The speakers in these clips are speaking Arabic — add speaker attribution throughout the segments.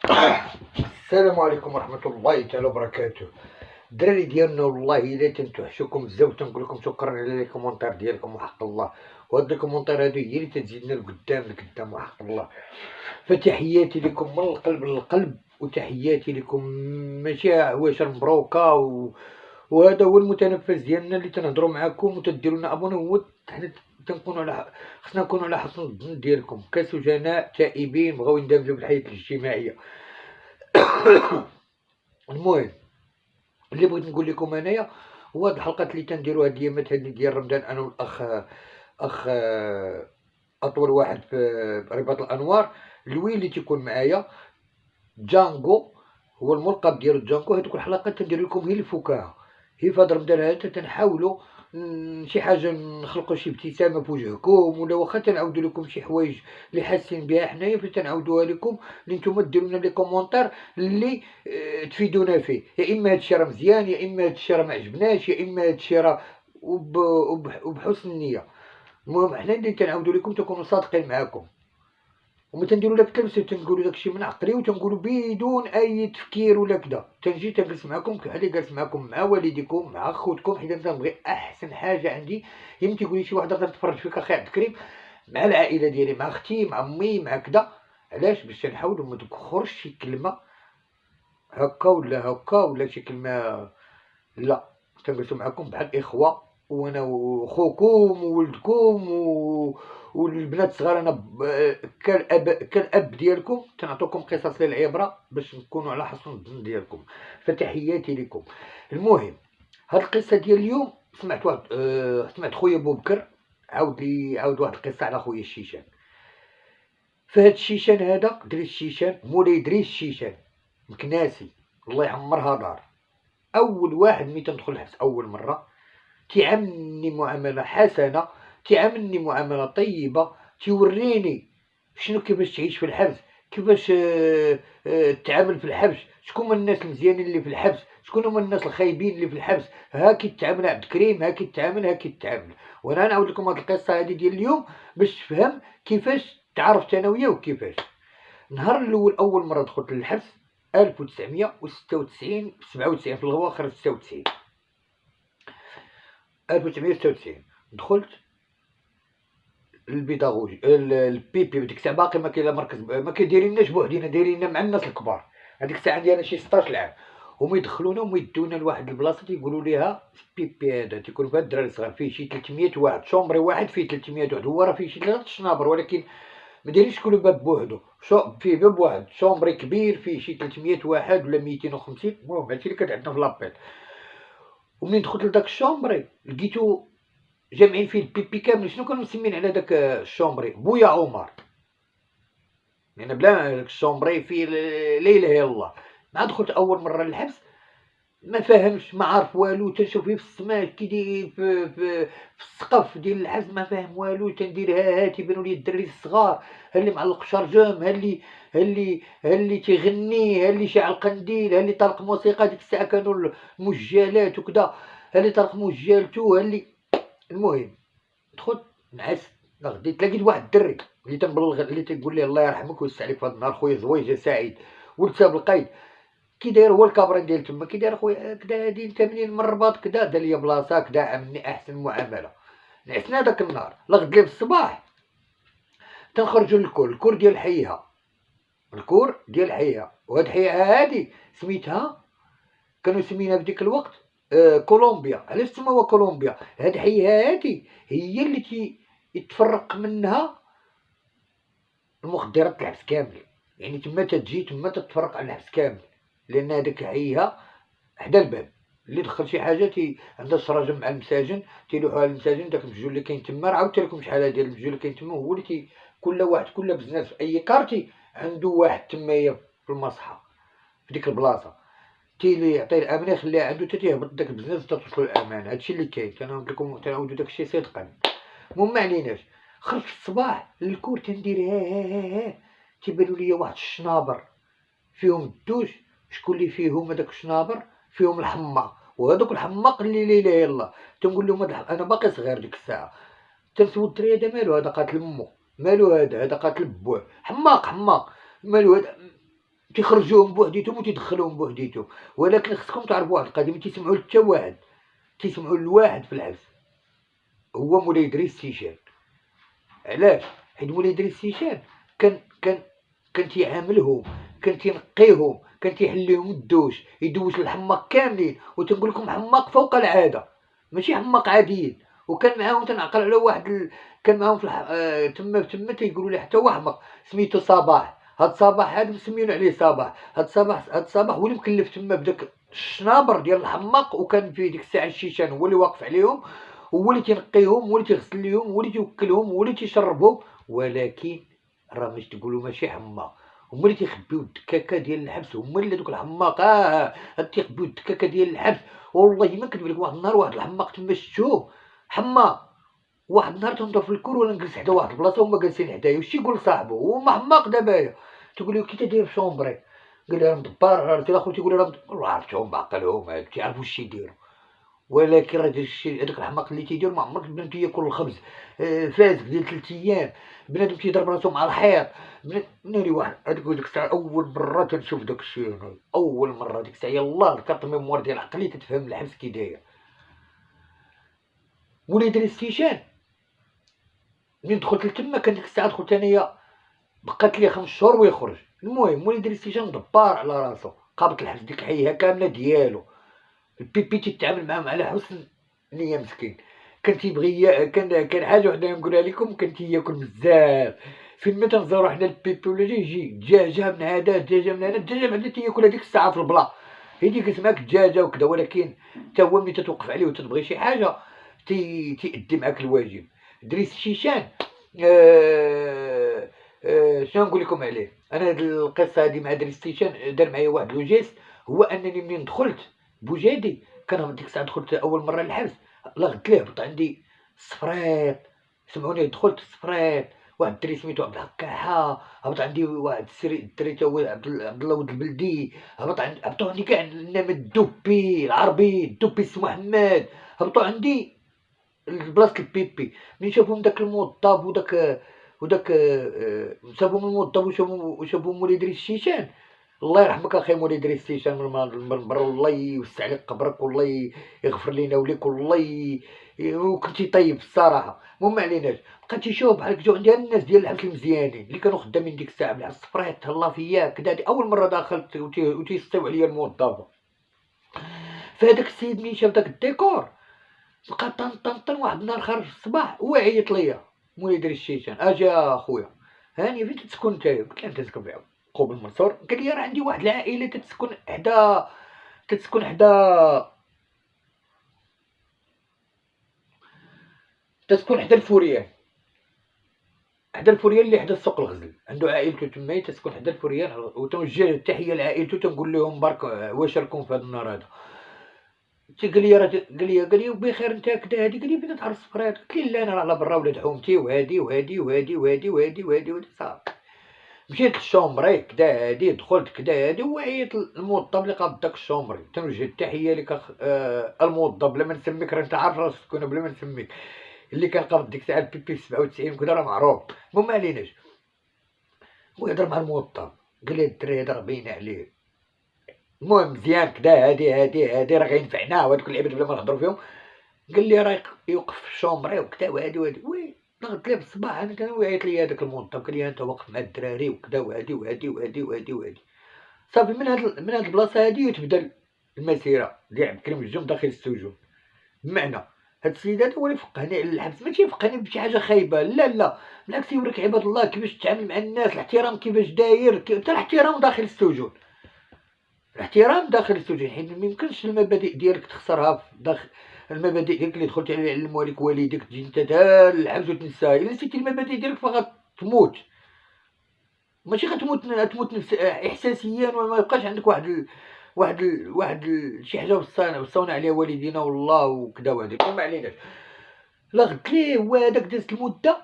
Speaker 1: السلام عليكم ورحمة الله تعالى وبركاته. الدراري ديالنا والله إلا تنتوحشوكم بزاف وتنقول لكم شكرا على لي كومونتير ديالكم وحق الله، وهاد الكومونتير هادو هي اللي تزيدنا لقدام وحق الله. فتحياتي لكم من القلب للقلب، وتحياتي لكم ماشي عواشر مبروكة وهذا هو المتنفس ديالنا اللي تنهضروا معاكم وتديروا لنا ابوني. هو حنا تنكونوا على خصنا نكونوا على حسن الظن ديالكم كسجناء تائبين بغاو يندمجوا بالحياة الاجتماعية. المهم اللي بغيت نقول لكم انايا هو هاد الحلقات اللي تنديروها ديما هذه ديال رمضان، انا والاخ اخ اطول واحد في رباط الانوار، الويل اللي تيكون معايا جانجو، هو الملقب ديالو جانجو. هذوك الحلقات تندير لكم هي الفكاهه، هي في هذا رمضان هذا تنحاولوا شي حاجه نخلقوا شي ابتسامه في وجهكم، ولا واخا تنعاودوا لكم شي حوايج اللي حاسين بها حنايا فتنعاودوها لكم، اللي نتوما ديروا لنا لي كومونتير اللي تفيدونا فيه. يا اما هذا الشيء راه مزيان، يا اما هذا الشيء راه ما عجبناش، يا اما هذا الشيء راه وبحسن النيه. المهم حنا اللي تنعاودوا لكم تكونوا صادقين معاكم، وما تنديروا لك تلبسوا تنقولوا داكشي من عقلي وتنقولوا بدون اي تفكير ولا كذا. تنجي تنجلس معكم كحالي جالس معكم مع والديكم مع خوتكم، حيت انا تنبغي احسن حاجه عندي. يمكن تقول لي شي واحد راه تفرج فيك اخي عبد الكريم مع العائله ديالي، مع اختي مع امي مع كذا. علاش؟ باش تنحاولوا ما تخرجش شي كلمه هكا ولا شي كلمه، لا. تنجلسوا معكم بحال اخوه، وانا وخوكم وولدكم والبنات الصغار. انا كالاب ديالكم تنعطوكم قصص للعبره باش نكونوا على حسن الظن ديالكم. فتحياتي لكم. المهم هاد القصه ديال اليوم سمعت واحد سمعت خويا بوبكر عاود واحد القصه على خويا الشيشان. فهاد الشيشان هذا دريس الشيشان مولاي دريس الشيشان مكناسي الله يعمرها دار، اول واحد ملي تندخل الحبس اول مره تيعاملني معامله حسنه، تيعاملني معامله طيبه، تيوريني شنو كيفاش تعيش في الحبس، كيفاش تعامل في الحبس، شكون هما الناس المزيانين اللي في الحبس، شكون هما الناس الخايبين اللي في الحبس. ها كيتعامل عبد الكريم، ها كيتعامل. وانا نعاود لكم هذه القصه هذه ديال اليوم باش تفهم كيفاش تعرفت انا وياه وكيفاش. النهار الاول اول مره دخلت للحبس 1996 97 في الأواخر 96 1996 دخلت البيداغوجي البيبي. ديك الساعه باقي ما كاين لا مركز، ما كيديريناش بوحدينا، دايريننا مع الناس الكبار. هذيك الساعه عندي انا شي 16 عام، هما يدخلونا وما يدونا لواحد البلاصه تيقولوا ليها بيبي. هذا تيكون فيها الدراري الصغار، فيه شي 300 واحد، شومبري واحد فيه 300 واحد، هو راه فيه شي 3 شنابر، ولكن ما دايرينش كل باب بوحدو، فيه باب واحد شومبري كبير فيه شي 300 واحد ولا 250. المهم هادشي اللي كانت عندنا في لابيل. ومنين دخلت لداك الشومبري لقيتو جامعين فيه البيبي كامل. شنو كانوا مسمين على داك الشومبري؟ بويا عمر. يعني بلا داك الشومبري فيه لا اله الا الله. مع دخلت اول مره للحبس ما فاهمش، ما عارف والو، تنشوف فيه في السماء كيدير في السقف ديال الحبس، ما فاهم والو. تندير ها تيبانوا لي الدراري الصغار، ها اللي معلق شرجم، ها اللي تيغني، ها اللي شاعل قنديل، ها اللي طلق موسيقى. ديك الساعه كانوا المسجلات وكذا، ها اللي طلق مسجلتو، ها اللي. المهم دخلت نعس غديت لقيت واحد الدري اللي تنبلغ اللي تيقول ليه الله يرحمك ويسع عليك في هذا النهار، خويا زويجه سعيد ولد ساب القيد. كي داير هو الكابرين ديال تما، كي داير خويا كدا هادي انت منين من الرباط كدا، دار ليا بلاصه كدا، عاملني احسن معامله. نعسنا داك النهار لغد لي بالصباح تنخرجوا الكور ديال حيها، الكور ديال حيها. وهاد حيها هادي سميتها، كانوا سمينها في ديك الوقت كولومبيا. علاش سموها كولومبيا؟ هاد حيها هادي هي اللي يتفرق منها المخدرات الحبس كامل. يعني تما تجي تما تتفرق على الحبس كامل، لان هذاك حيها حدا الباب. اللي دخل شي حاجه عندها الشراجم مع المساجن تيلوحوها للمساجن. داك المسجون اللي كاين تما راه عاودت لكم شحال ديال المسجون اللي كاين تما، هو اللي كل واحد كل بزنس في اي كارتي عنده واحد تمايا في المصحه في ديك البلاصه، تيلي يعطيه الامان يخليها عنده حتى تيهبط داك البزنس توصلوا الامان. هادشي اللي كاين، تنعاود لكم تنعاودوا داكشي صدقا. المهم ما عليناش. خرجت الصباح للكور تندير ها تيبانوا ليا واحد الشنابر فيهم الدوش. شكون اللي فيهم هذاك الشنابر؟ فيهم الحماق. وهذوك الحماق اللي لا اله الا الله. تنقول لهم انا باقي صغير ديك الساعه، تنسول الدري هذا مالو، هذا قاتل امه، مالو هذا قاتل بوه، حماق مالو هذا. تيخرجوهم بوحديتهم وتيدخلوهم بوحديتهم. ولكن خصكم تعرفوا واحد القضيه، ما تيسمعوا لحتى واحد، تيسمعوا لواحد في الحبس، هو مولاي إدريس السيشان. علاش؟ حيت مولاي إدريس السيشان كان تيعاملهم، كان تينقيهم، كان تيحل لهم الدوش، يدوش الحماق كاملين، وتنقول لكم حماق فوق العاده، ماشي حماق عاديين. وكان معاهم، تنعقل على واحد كان معاهم في تما تيقولوا ليه حتى هو حماق، سميتو صباح. هاد صباح هاد مسميين عليه صباح، هاد صباح هو اللي مكلف تما بداك الشنابر ديال الحماق. وكان في ديك الساعه الشيشان هو اللي واقف عليهم، هو اللي تينقيهم، هو اللي تيغسل ليهم، هو اللي تيوكلهم، هو اللي تيشربهم. ولكن راه باش تقولوا ماشي حماق، هما اللي تيخبيو الدكاكه ديال الحبس، هما اللي دوك الحماق هاد تيخبيو الدكاكه ديال الحبس. والله ما كنت لك، واحد النهار واحد الحماق تما شفتوه حماق، واحد النهار تنضرب في الكور ولا نجلس حدا واحد البلاصه وهما جالسين حدايا، واش يقول لصاحبو هو حماق دابايا، تقول له كي تدير في شومبري، قال لي راه مدبر، عرفتي الاخر تيقول لي راه والله عرفتهم بعقلهم هاد تيعرفوا اش يديروا. ولكن راه هذاك الحماق اللي تيدير ما عمرك بنادم ياكل الخبز فاسك ديال 3 ايام، بنادم تيضرب راسو مع الحيط. ناري واحد هذيك ديك الساعه اول مره تنشوف داك الشيء، اول مره ديك الساعه يلاه الكارت ميموار ديال عقلي تتفهم الحبس كي داير. مولاي دري السيشان منين دخلت لتما، كان ديك الساعه دخلت انايا، بقات لي 5 شهور ويخرج. المهم مولاي دري السيشان دبار على راسو، قابط الحبس ديك الحياه كامله ديالو. البيبي تيتعامل معاهم على حسن نية مسكين. كان تيبغي كان حاجه وحده نقولها لكم، كان تياكل بزاف. فين ما تنزورو حنا البيبي ولا يجي دجاجه من هذا دجاجه من هذا، الدجاجه بعدا تياكل هذيك الساعه في البلا، هي ديك سماك الدجاجه وكذا. ولكن حتى هو ملي تتوقف عليه وتتبغي شي حاجه تيأدي معاك الواجب. دريس الشيشان شنو نقول لكم عليه. انا هاد القصه هادي مع دريس الشيشان دار معايا واحد لوجيست، هو انني منين دخلت بوجادي، كان ديك الساعه دخلت اول مره للحبس، لغت ليه هبط عندي الصفريط، سمعوني دخلت الصفريط، واحد الدري سميتو عبد الحق كاحه، هبط عندي واحد الدري تا هو عبد الله ولد البلدي، هبطوا عندي كاع النام الدبي العربي، الدبي سي محمد، هبطوا عندي لبلاصه البيبي. ملي شافوهم داك الموظف وداك شافوهم الموظف وشافوهم مولاي دريس الشيشان، الله يرحمك اخي مولاي دريس الشيشان من برا، والله يوسع عليك قبرك، والله يغفر لينا وليك، والله وكنتي طيب الصراحه. المهم ما عليناش، بقيت تيشوف بحال جاو عندي الناس ديال الحبس المزيانين اللي كانوا خدامين ديك الساعه بحال الصفريت تهلا فيا كدا. اول مره دخلت وتيسطيو عليا الموظفه، فهداك السيد ملي شاف داك الديكور بقى طن واحد النهار خرج في الصباح هو يعيط ليا، مولاي دريس الشيشان اجي اخويا هاني فين تسكن نتايا؟ قلت له تنسكن في قوب المنصور. قال لي راه عندي واحد العائله تتسكن حدا الفوريان، حدا الفوريان اللي حدا سوق الغزل، عنده عائلته تما تسكن حدا الفوريان. وتوجه التحيه لعائلته، تنقول لهم بارك واش راكم في هذا النهار هذا. قال لي قال لي بخير انت كدا هادي. قال لي فين تعرف الصفرات؟ قلت له لا انا راه على برا ولاد حومتي وهادي وهادي وهادي وهادي وهادي وهادي وهادي صافي. مشيت للشومبري كدا هادي، دخلت كدا هادي، وعيط الموظف اللي قابض داك الشومبري، تنوجه التحيه لك الموظف بلا ما نسميك، راه انت عارف راسك تكون بلا ما نسميك، اللي كان قابض ديك الساعه البيبي في 97 وكذا راه معروف. المهم ما عليناش، ويهضر مع الموظف قال لي الدري هذا راه باين عليه، المهم مزيان كدا هادي راه غينفعنا، وهادوك اللعيبات بلا ما نهضروا فيهم. قال لي راه يوقف في الشومبري وكدا وهادي وي ضغط ليه بالصباح. انا كان وعيط لي هذاك الموظف قال لي انت واقف مع الدراري وكدا وهادي وهادي وهادي وهادي وهادي. صافي من هاد البلاصه هادي تبدا المسيره ديال عبد الكريم الجم داخل السجون. بمعنى هاد السيد هذا هو اللي فقهني الحبس، ماشي يفقهني بشي حاجه خايبه، لا بالعكس، يوريك عباد الله كيفاش تتعامل مع الناس، الاحترام كيفاش داير، حتى الاحترام داخل السجون، الاحترام داخل السجون، حيت ميمكنش المبادئ ديالك تخسرها في داخل المبادئ ديالك اللي دخلت على علموا لك والديك، تجي انت تا الحبس وتنساها. الا نسيتي المبادئ ديالك فغتموت، ماشي غتموت احساسيا، وما يبقاش عندك شي حاجه وصاونا عليها والدينا والله وكذا وهذيك. ما عليناش، لا غد ليه هو هذاك دازت المده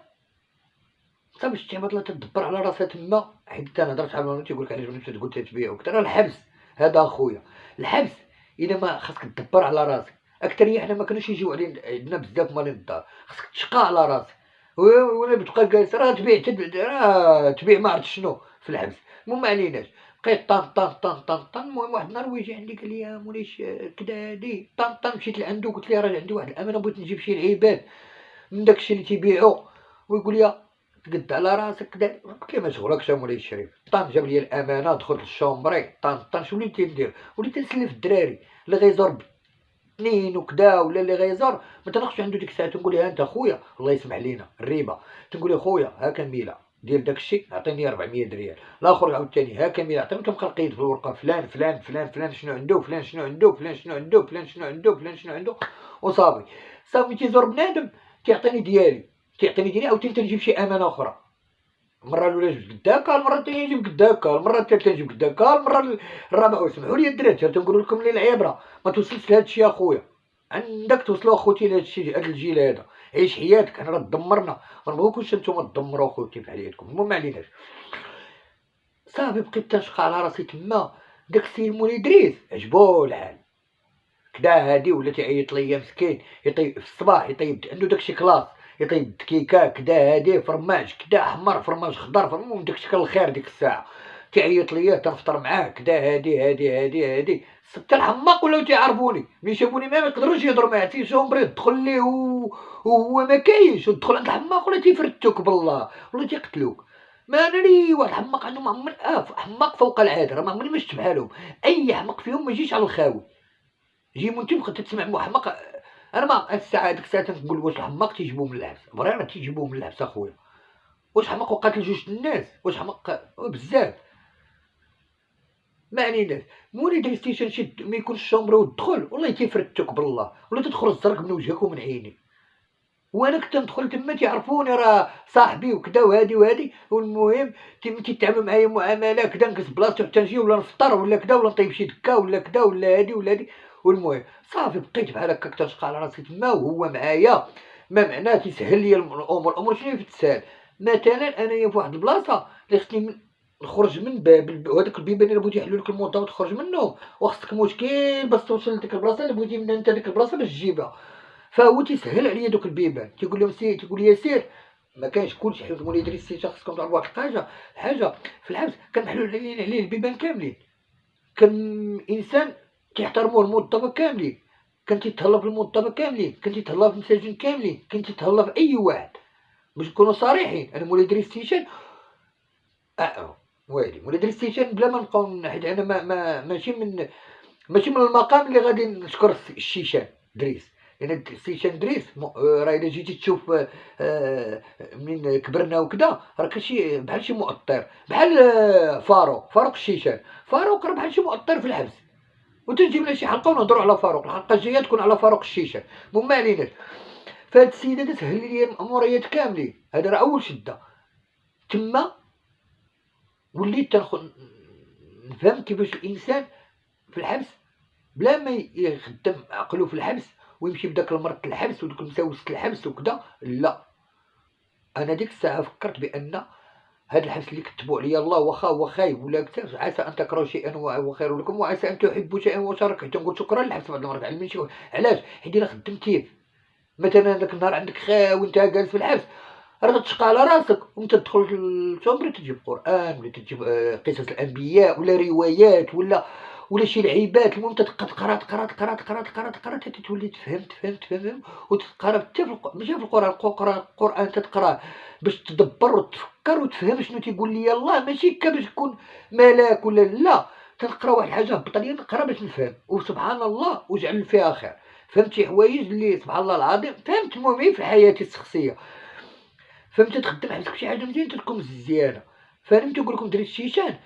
Speaker 1: صافي. شتي عباد الله تدبر على راسها تما، حيت انا هضرت مع تيقول لك علاش ملي تقول تتبيع وكذا. راه الحبس هذا اخويا، الحبس الا ما خاصك تدبر على راسك. اكثريه حنا ما كانوش يجيو عندنا بزاف مالين الدار، خاصك تشقى على راسك، ولا بتبقى جالس راه تبيع ما عرفت شنو. في الحبس. المهم ما عليناش، بقيت طن. المهم واحد النهار هو يجي عندي قال لي مولايش كدا هادي طن. مشيت لعندو قلت ليه راه عندي واحد الامانه بغيت نجيب شي العباد من داكشي اللي تيبيعو، ويقول لي تقد على راسك كدا. قلت ليه ما شغلكش مولاي الشريف. جاب لي الامانه، دخلت للشومبري شنو وليت ندير؟ وليت نسلف الدراري اللي غيزور اثنين وكدا، ولا اللي غيزور ما تناقش عنده ديك الساعه. تنقول له انت خويا الله يسمح لينا الريبه، تنقول له خويا ها كميله ديال داكشي عطيني 400 ريال. الاخر عاوتاني ها كميله عطيني، تبقى نقيد في الورقه فلان شنو عنده، فلان شنو عنده، فلان شنو عنده، فلان شنو عنده، فلان شنو عنده، وصافي. تيزور بنادم تيعطيني ديالي عاوتاني تنجيب شي امانه اخرى. المره الاولى جبت قداكا، المره الثانيه نجيب قداكا، المره الثالثه نجيب قداكا، المره الرابعه. وسمحوا لي الدراري تنقول لكم لي العبره ما توصلش لهذا الشيء اخويا، عندك توصلوا اخوتي لهذا الشيء، هذا الجيل هذا عيش حياتك، حنا راه دمرنا، ما نبغيوكوش نتوما تدمروا اخوتي في حياتكم. المهم ما عليناش، صافي بقيت تنشقى على راسي تما. داك السيد مولاي ادريس عجبو الحال كدا هادي، ولا تيعيط ليا مسكين، يطيب في الصباح يطيب عنده داكشي كلاص، يطيب الدكيكه كدا هادي، فرماج كدا احمر، فرماج خضر، المهم داكشي كان الخير ديك الساعه. تيعيط ليا تنفطر معاه كدا هادي. حتى الحماق ولاو تيعرفوني، ملي شافوني ما يقدروش يهضروا معاه، تيشومبري تدخل ليه وهو ما كاينش، وتدخل عند الحماق ولا تيفرتوك بالله ولا تيقتلوك. ما انا لي واحد الحماق عندهم عمر حماق فوق العاده، راه ما عمرني ما شفت بحالهم. اي حماق فيهم ما يجيش على الخاوي، جي منتم كنت تسمع محمق. انا ما الساعه ديك الساعه تنقول واش الحماق تيجيبوه من الحبس، فريمون تيجيبوه من الحبس اخويا. واش حماق وقاتل جوج الناس، واش حماق بزاف. ما عليناش. مولي درتي تنشد ما يكونش الشومبر وتدخل والله تيفرتك بالله، ولا تدخل الزرق من وجهك ومن عيني. وانا كنت ندخل تما تيعرفوني راه صاحبي وكذا وهادي. والمهم تيتعاملوا معايا معامله كذا، نكس بلاصتو حتى نجي ولا نفطر ولا كذا، ولا نطيب شي دكه ولا كذا ولا هادي. والمهم صافي بقيت بحال هكاك تنشقى على راسي تما وهو معايا. ما معناه تيسهل لي الامور شنو تتسهل. مثلا انايا في واحد البلاصه اللي خصني نخرج من باب، وهذوك البيبان اللي بغيتي يحلوا لك الموظف تخرج منهم، وخصك مشكل باش توصل لديك البلاصه اللي بغيتي منها انت، ديك البلاصه باش تجيبها. فهو تيسهل عليا دوك البيبان، تيقول لهم سير، تيقول لي سير. ما كانش كلشي، حيت مولاي ادريس سي خصكم تعرفوا واحد الحاجه في الحبس كان محلول عليه البيبان كاملين. كان انسان كيحترموه الموظفه كاملين، كان تيتهلا في الموظفه كاملين، كان تيتهلا في المساجين كاملين، كان تيتهلا في اي واحد. باش نكونوا صريحين، انا مولاي ادريس سيشان ويلي مولاي ادريس سيشان بلا ما نبقاو، حيت انا ماشي من المقام اللي غادي نشكر الشيشان دريس. يعني السيشان دريس راه الا جيتي تشوف من كبرنا وكذا راه كلشي بحال شي مؤطر، بحال فاروق الشيشان. فاروق راه بحال شي مؤطر في الحبس، وتجيب لنا شي حلقه ونهضروا على فاروق، الحلقه الجايه تكون على فاروق الشيشان. المهم ما عليناش. فهاد السيده تسهل لي الاموريات كاملين. هذا راه اول شده. تما وليت نفهم كيفاش الانسان في الحبس بلا ما يخدم عقلو في الحبس ويمشي بداك المرض الحبس ودوك المساوسة الحبس وكذا. لا، انا ديك الساعه فكرت بان هذا الحبس اللي كتبوا عليا الله واخا هو خايب ولا كثر، عسى ان تكرهوا شيئا وهو خير لكم، وعسى ان تحبوا شيئا وهو شر. تنقول شكرا للحبس بعض المرات علمني شي. علاش؟ حيت الا خدمتيه مثلا داك النهار عندك خاوي وانت جالس في الحبس، راه تشقى على راسك وانت تدخل للشومبري تجيب قران ولا تجيب قصص الانبياء ولا روايات ولا شي لعيبات. المهم تبقى تقرا حتى تولي تفهم وتقرا حتى ماشي في القران تتقراه باش تدبر وتفكر وتفهم شنو تيقول لي الله، ماشي باش تكون ملاك ولا لا. تنقرا واحد الحاجه هبط ليا نقرا باش نفهم، وسبحان الله وجعل فيها خير. فهمت شي حوايج اللي سبحان الله العظيم فهمت. المهم في حياتي الشخصيه فهمت تخدم على شي حاجه مزيان تكون مزيانه. فانا تنقول لكم دريت الشيشان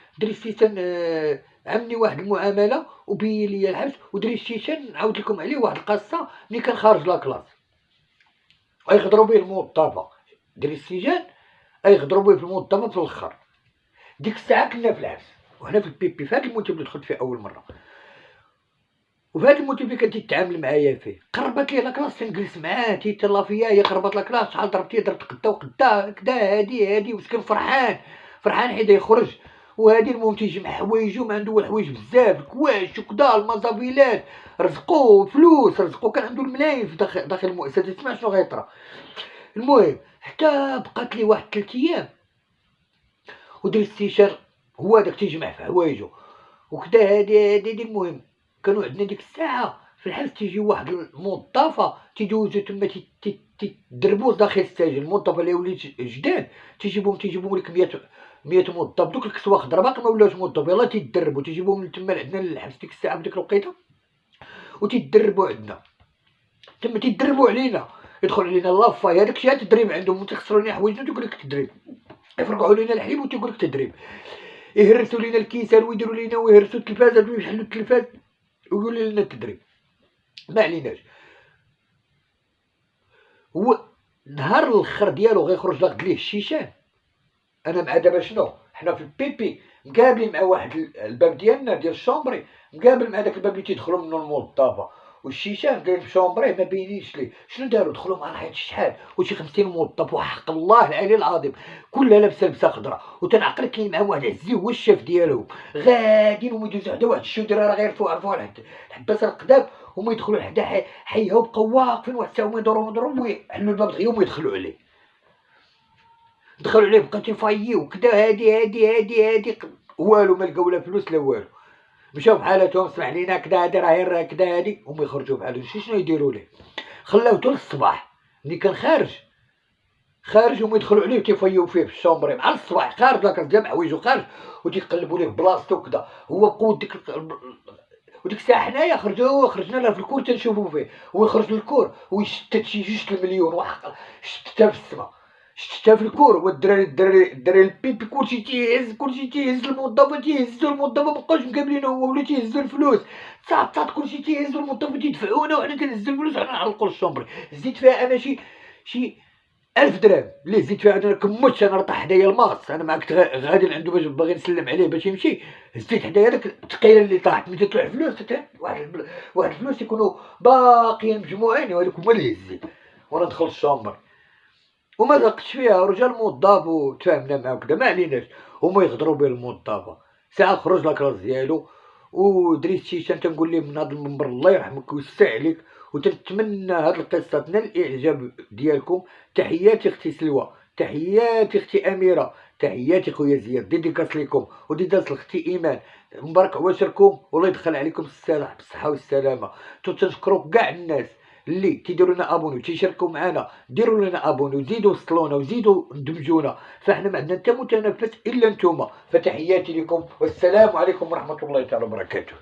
Speaker 1: عملني واحد المعامله وبين لي الحبس. ودريت الشيشان نعاود لكم عليه واحد القصه ملي كان خارج لاكلاس غيغدروا به الموظفه. دريت السجان غيغدروا به في الموظفه في الاخر. ديك الساعه كنا في الحبس وهنا في البيبي في هذا الموتيف اللي دخلت فيه اول مره، وفي هذا الموتيف اللي كانت تتعامل معايا فيه. قربت لي لاكلاس تنجلس معاه تيتهلا فيا، هي قربت لاكلاس شحال ضربتيه درت قدا وقدا كدا هادي وسكن فرحان حيت يخرج. وهادي المهم تيجمع حوايجو ما عنده الحوايج بزاف، الكواش وكدا المزافيلات رزقوه فلوس، رزقوه كان عنده الملايين في داخل المؤسسه. تسمع شنو غيطرا. المهم حتى بقات لي واحد 3 ايام ودرت استشار هو هذاك تيجمع في حوايجو وكدا. هادي المهم. كانوا عندنا ديك الساعة في الحبس تيجي واحد الموظفة تيدوزو تما تيدربو داخل السجن. الموظفة اللي وليت جداد تيجيبوهم لك 100 موظف. دوك الكسوة خضرا باقي ما ولاوش موظف، يلاه تيدربو تيجيبوهم من تما لعندنا للحبس ديك الساعة في ديك الوقيته وتيدربو عندنا تما تيدربو علينا. يدخل علينا لافاي هذاك الشيء تدريب عندهم، تيخسروا لنا حوايجنا تيقول لك تدريب، يفرقعوا لنا الحليب وتيقول لك تدريب، يهرسوا لنا الكيسان ويديروا لنا ويهرسوا التلفازات ويحلوا التلفاز ويقولوا لنا تدريب. ما عليناش. هو نهار الاخر ديالو غيخرج لاخد ليه الشيشان. انا مع دابا شنو حنا في البيبي مقابلين مع واحد الباب ديالنا ديال الشومبري، مقابل مع داك الباب اللي تيدخلوا منه الموظفه، والشيشان كاين في شومبري ما بينيش ليه. شنو داروا؟ دخلوا مع الحيط شحال وشي 50 موظف، وحق الله العلي العظيم كلها لابسه لبسه خضراء. وتنعقل كاين مع واحد عزي هو الشاف ديالهم، غاديين وما يدوزوا حدا واحد الشودره راه غيرفعوا لحد الحباس القدام، هما يدخلوا حدا حيها وبقاو واقفين واحد الساعه هما يدوروا ويحلوا الباب دغيا وما يدخلوا عليه. دخلوا عليه بقاو تيفاييو كدا. هادي والو ما لقاو لا فلوس لا والو. مشاو بحالاتهم سمح لينا كدا هادي راه غير كدا هادي، هما يخرجوا بحالهم. شنو يديروا ليه؟ خلاوتو للصباح. ملي كان خارج هما يدخلوا عليه وتيفايو فيه في الشومبري مع الصباح، خارج لاك جامع حوايجو خارج وتيقلبوا ليه بلاصتو وكدا. هو بقوة وديك الساعه حنايا خرجنا له في الكور تنشوفو فيه. هو يخرج للكور ويشتت شي 2 المليون وحق شتتها في السما، شتتها في الكور. والدراري البيبي كلشي تيهز الموظفه، تيهزو الموظفه مابقاوش مقابلين هو ولا تيهزو الفلوس. تصاط كلشي تيهزو الموظفه تيدفعونا وحنا تنهزو الفلوس وحنا نعلقو الشومبري. زيد فيها انا شي 1000 درهم اللي زدت فيها. انا كملت، انا طاح حدايا الماس، انا ما كنت غادي لعندو باش باغي نسلم عليه باش يمشي. زدت حدايا داك الثقيله اللي طاحت. ملي تطلع فلوس واحد الفلوس يكونوا باقيين مجموعين وهذوك هما اللي هزيت وانا دخلت الشومبر وما ذقتش فيها. رجال موظف وتفاهمنا معاه كدا ما عليناش. هما يغدروا به الموظفه. ساعه خرج لاكراس ديالو ودريت شيشان. تنقول ليه من هذا المنبر الله يرحمك ويوسع عليك، وتنتمنى هاد القصه تنال الاعجاب ديالكم. تحياتي اختي سلوى، تحياتي اختي اميره، تحياتي خويا زياد. ديديكاس ليكم وديديكاس لاختي ايمان. مبارك عواشركم والله يدخل عليكم بالصحه والسلامه. تنشكروا كاع الناس اللي تيديروا لنا ابوني وتيشاركوا معنا. ديروا لنا ابوني وزيدوا وصلونا وزيدوا دمجونا، فاحنا ما عندنا حتى متنفس الا نتوما. فتحياتي لكم والسلام عليكم ورحمه الله تعالى وبركاته.